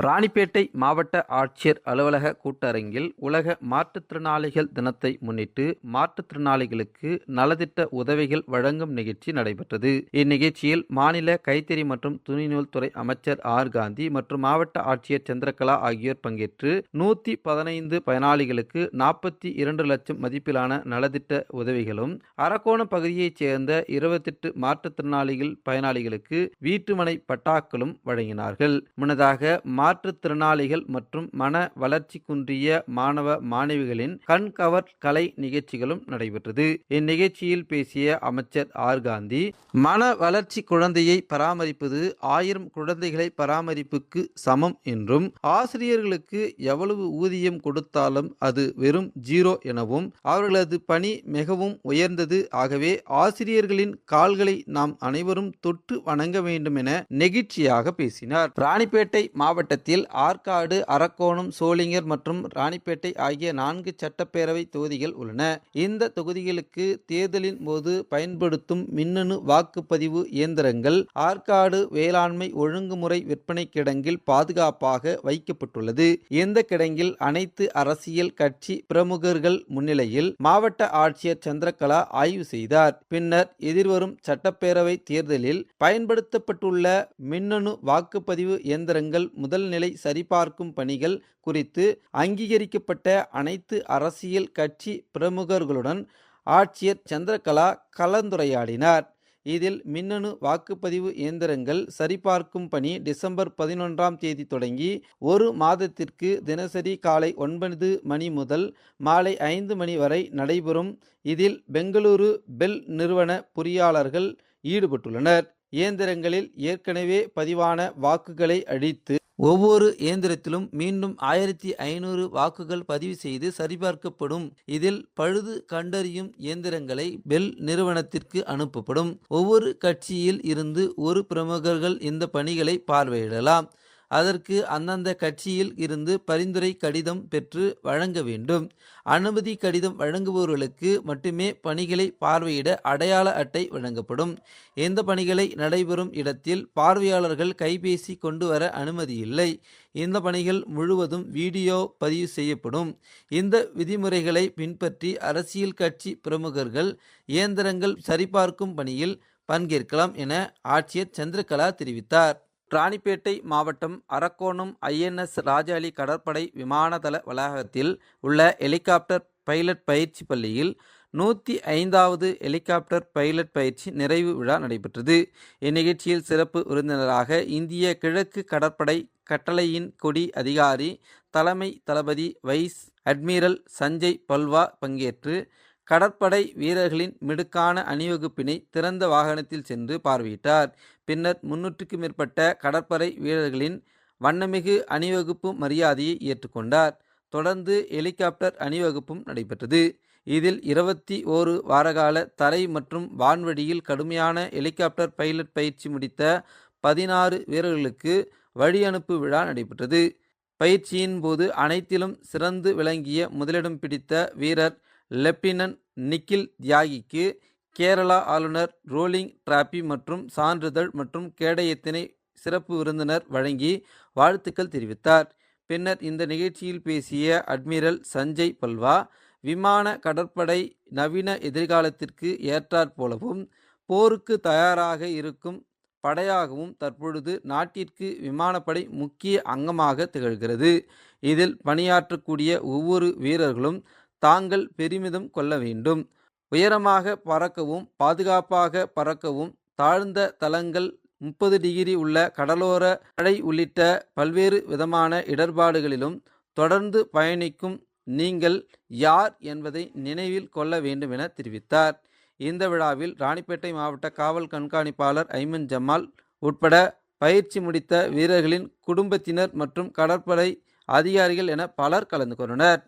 ராணிப்பேட்டை மாவட்ட ஆட்சியர் அலுவலக கூட்டரங்கில் உலக மாற்றுத்திறனாளிகள் தினத்தை முன்னிட்டு மாற்றுத்திறனாளிகளுக்கு நலத்திட்ட உதவிகள் வழங்கும் நிகழ்ச்சி நடைபெற்றது. இந்நிகழ்ச்சியில் மாநில கைத்தறி மற்றும் துணிநூல் துறை அமைச்சர் ஆர். காந்தி மற்றும் மாவட்ட ஆட்சியர் சந்திரகலா ஆகியோர் பங்கேற்று 115 பயனாளிகளுக்கு 42 லட்சம் மதிப்பிலான நலத்திட்ட உதவிகளும், அரக்கோணம் பகுதியைச் சேர்ந்த 28 மாற்றுத்திறனாளிகள் பயனாளிகளுக்கு வீட்டுமனை பட்டாக்களும் வழங்கினார்கள். முன்னதாக மாற்றுத்திறனாளிகள் மற்றும் மன வளர்ச்சி குன்றிய மாணவ மாணவிகளின் கண்கவர் கலை நிகழ்ச்சிகளும் நடைபெற்றது. இந்நிகழ்ச்சியில் பேசிய அமைச்சர் ஆர். காந்தி, மன வளர்ச்சி குழந்தையை பராமரிப்பது 1000 குழந்தைகளை பராமரிப்புக்கு சமம் என்றும், ஆசிரியர்களுக்கு எவ்வளவு ஊதியம் கொடுத்தாலும் அது வெறும் 0 எனவும், அவர்களது பணி மிகவும் உயர்ந்தது. ஆகவே ஆசிரியர்களின் கால்களை நாம் அனைவரும் தொட்டு வணங்க வேண்டும் என நெகிழ்ச்சியாக பேசினார். ராணிப்பேட்டை மாவட்டத்தில் ஆற்காடு, அரக்கோணம், சோளிங்கர் மற்றும் ராணிப்பேட்டை ஆகிய 4 சட்டப்பேரவை தொகுதிகள் உள்ளன. இந்த தொகுதிகளுக்கு தேர்தலின் போது பயன்படுத்தும் மின்னணு வாக்குப்பதிவு இயந்திரங்கள் ஆற்காடு வேளாண்மை ஒழுங்குமுறை விற்பனை கிடங்கில் பாதுகாப்பாக வைக்கப்பட்டுள்ளது. இந்த கிடங்கில் அனைத்து அரசியல் கட்சி பிரமுகர்கள் முன்னிலையில் மாவட்ட ஆட்சியர் சந்திரகலா ஆய்வு செய்தார். பின்னர் எதிர்வரும் சட்டப்பேரவை தேர்தலில் பயன்படுத்தப்பட்டுள்ள மின்னணு வாக்குப்பதிவு இயந்திரங்கள் முதல் நிலை சரிபார்க்கும் பணிகள் குறித்து அங்கீகரிக்கப்பட்ட அனைத்து அரசியல் கட்சி பிரமுகர்களுடன் ஆட்சியர் சந்திரகலா கலந்துரையாடினார். இதில் மின்னணு வாக்குப்பதிவு இயந்திரங்கள் சரிபார்க்கும் பணி டிசம்பர் 11ஆம் தேதி தொடங்கி 1 மாதத்திற்கு தினசரி காலை 9 மணி முதல் மாலை 5 மணி வரை நடைபெறும். இதில் பெங்களூரு பெல் நிறுவன பொறியாளர்கள் ஈடுபட்டுள்ளனர். இயந்திரங்களில் ஏற்கனவே பதிவான வாக்குகளை அழித்து ஒவ்வொரு இயந்திரத்திலும் மீண்டும் 1500 வாக்குகள் பதிவு செய்து சரிபார்க்கப்படும். இதில் பழுது கண்டறியும் இயந்திரங்களை பெல் நிறுவனத்திற்கு அனுப்பப்படும். ஒவ்வொரு கட்சியில் இருந்து ஒரு பிரமுகர்கள் இந்த பணிகளை பார்வையிடலாம். அதற்கு அந்தந்த கட்சியில் இருந்து பரிந்துரை கடிதம் பெற்று வழங்க வேண்டும். அனுமதி கடிதம் வழங்குபவர்களுக்கு மட்டுமே பணிகளை பார்வையிட அடையாள அட்டை வழங்கப்படும். இந்த பணிகளை நடைபெறும் இடத்தில் பார்வையாளர்கள் கைபேசி கொண்டு வர அனுமதி இல்லை. இந்த பணிகள் முழுவதும் வீடியோ பதிவு செய்யப்படும். இந்த விதிமுறைகளை பின்பற்றி அரசியல் கட்சி பிரமுகர்கள் இயந்திரங்கள் சரிபார்க்கும் பணியில் பங்கேற்கலாம் என ஆட்சியர் சந்திரகலா தெரிவித்தார். ராணிப்பேட்டை மாவட்டம் அரக்கோணம் INS ராஜாளி கடற்படை விமானதள வளாகத்தில் உள்ள ஹெலிகாப்டர் பைலட் பயிற்சி பள்ளியில் 105வது ஹெலிகாப்டர் பைலட் பயிற்சி நிறைவு விழா நடைபெற்றது. இந்நிகழ்ச்சியில் சிறப்பு விருந்தினராக இந்திய கிழக்கு கடற்படை கட்டளையின் கொடி அதிகாரி தலைமை தளபதி வைஸ் அட்மிரல் சஞ்சய் பல்வா பங்கேற்று கடற்படை வீரர்களின் மிடுக்கான அணிவகுப்பினை திறந்த வாகனத்தில் சென்று பார்வையிட்டார். பின்னர் 300க்கும் மேற்பட்ட கடற்படை வீரர்களின் வண்ணமிகு அணிவகுப்பு மரியாதையை ஏற்றுக்கொண்டார். தொடர்ந்து ஹெலிகாப்டர் அணிவகுப்பும் நடைபெற்றது. இதில் 21 வாரகால தரை மற்றும் வான்வழியில் கடுமையான ஹெலிகாப்டர் பைலட் பயிற்சி முடித்த 16 வீரர்களுக்கு வழியனுப்பு விழா நடைபெற்றது. பயிற்சியின் போது அனைத்திலும் சிறந்து விளங்கிய முதலிடம் பிடித்த வீரர் லெப்டினன்ட் நிக்கில் தியாகிக்கு கேரளா ஆளுநர் ரோலிங் டிராபி மற்றும் சான்றிதழ் மற்றும் கேடயத்தினை சிறப்பு விருந்தினர் வழங்கி வாழ்த்துக்கள் தெரிவித்தார். பின்னர் இந்த நிகழ்ச்சியில் பேசிய அட்மிரல் சஞ்சய் பல்வா, விமான கடற்படை நவீன எதிர்காலத்திற்கு ஏற்றாற் போலவும் போருக்கு தயாராக இருக்கும் படையாகவும் தற்பொழுது நாட்டிற்கு விமானப்படை முக்கிய அங்கமாக திகழ்கிறது. இதில் பணியாற்றக்கூடிய ஒவ்வொரு வீரர்களும் தாங்கள் பெருமிதம் கொள்ள வேண்டும். உயரமாக பறக்கவும் பாதுகாப்பாக பறக்கவும் தாழ்ந்த தளங்கள் 30 டிகிரி உள்ள கடலோர தடை உள்ளிட்ட பல்வேறு விதமான இடர்பாடுகளிலும் தொடர்ந்து பயணிக்கும் நீங்கள் யார் என்பதை நினைவில் கொள்ள வேண்டும் என தெரிவித்தார். இந்த விழாவில் ராணிப்பேட்டை மாவட்ட காவல் கண்காணிப்பாளர் ஐமன் ஜமால் உட்பட பயிற்சி முடித்த வீரர்களின் குடும்பத்தினர் மற்றும் கடற்படை அதிகாரிகள் என பலர் கலந்து கொண்டனர்.